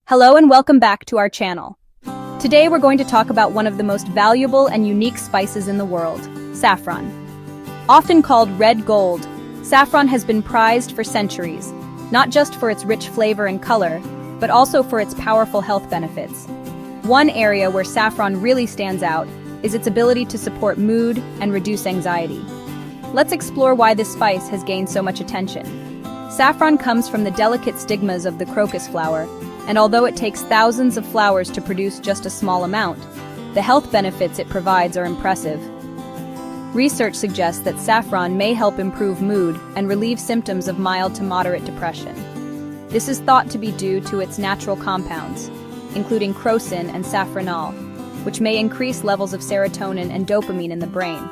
Hello and welcome back to our channel. Today we're going to talk about one of the most valuable and unique spices in the world, saffron. Often called red gold, saffron has been prized for centuries, not just for its rich flavor and color, but also for its powerful health benefits. One area where saffron really stands out is its ability to support mood and reduce anxiety. Let's explore why this spice has gained so much attention. Saffron comes from the delicate stigmas of the crocus flower, and although it takes thousands of flowers to produce just a small amount, the health benefits it provides are impressive. Research suggests that saffron may help improve mood and relieve symptoms of mild to moderate depression. This is thought to be due to its natural compounds, including crocin and saffronol, which may increase levels of serotonin and dopamine in the brain.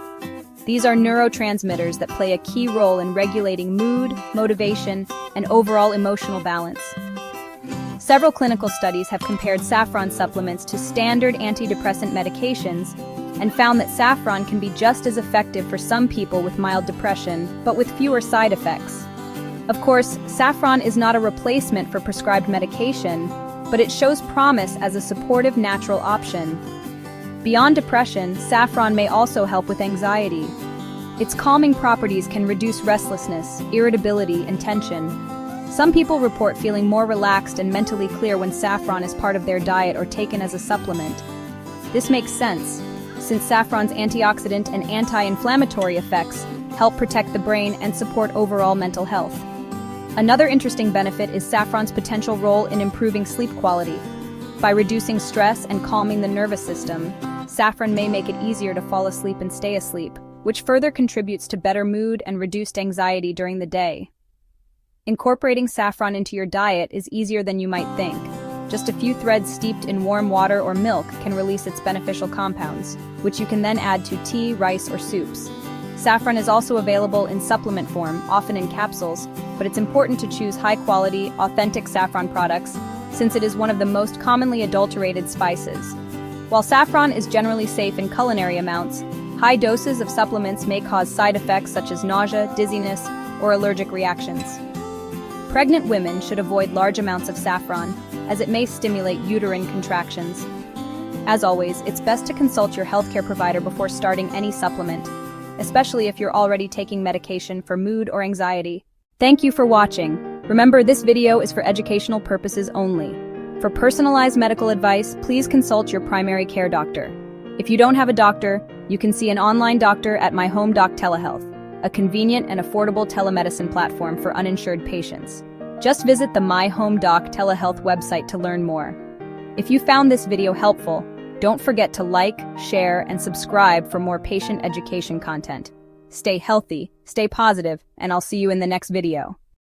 These are neurotransmitters that play a key role in regulating mood, motivation, and overall emotional balance. Several clinical studies have compared saffron supplements to standard antidepressant medications and found that saffron can be just as effective for some people with mild depression, but with fewer side effects. Of course, saffron is not a replacement for prescribed medication, but it shows promise as a supportive natural option. Beyond depression, saffron may also help with anxiety. Its calming properties can reduce restlessness, irritability, and tension. Some people report feeling more relaxed and mentally clear when saffron is part of their diet or taken as a supplement. This makes sense, since saffron's antioxidant and anti-inflammatory effects help protect the brain and support overall mental health. Another interesting benefit is saffron's potential role in improving sleep quality. By reducing stress and calming the nervous system, saffron may make it easier to fall asleep and stay asleep, which further contributes to better mood and reduced anxiety during the day. Incorporating saffron into your diet is easier than you might think. Just a few threads steeped in warm water or milk can release its beneficial compounds, which you can then add to tea, rice, or soups. Saffron is also available in supplement form, often in capsules, but it's important to choose high-quality, authentic saffron products since it is one of the most commonly adulterated spices. While saffron is generally safe in culinary amounts, high doses of supplements may cause side effects such as nausea, dizziness, or allergic reactions. Pregnant women should avoid large amounts of saffron, as it may stimulate uterine contractions. As always, it's best to consult your healthcare provider before starting any supplement, especially if you're already taking medication for mood or anxiety. Thank you for watching. Remember, this video is for educational purposes only. For personalized medical advice, please consult your primary care doctor. If you don't have a doctor, you can see an online doctor at myhomedoc Telehealth, a convenient and affordable telemedicine platform for uninsured patients. Just visit the myhomedoc Telehealth website to learn more. If you found this video helpful, don't forget to like, share, and subscribe for more patient education content. Stay healthy, stay positive, and I'll see you in the next video.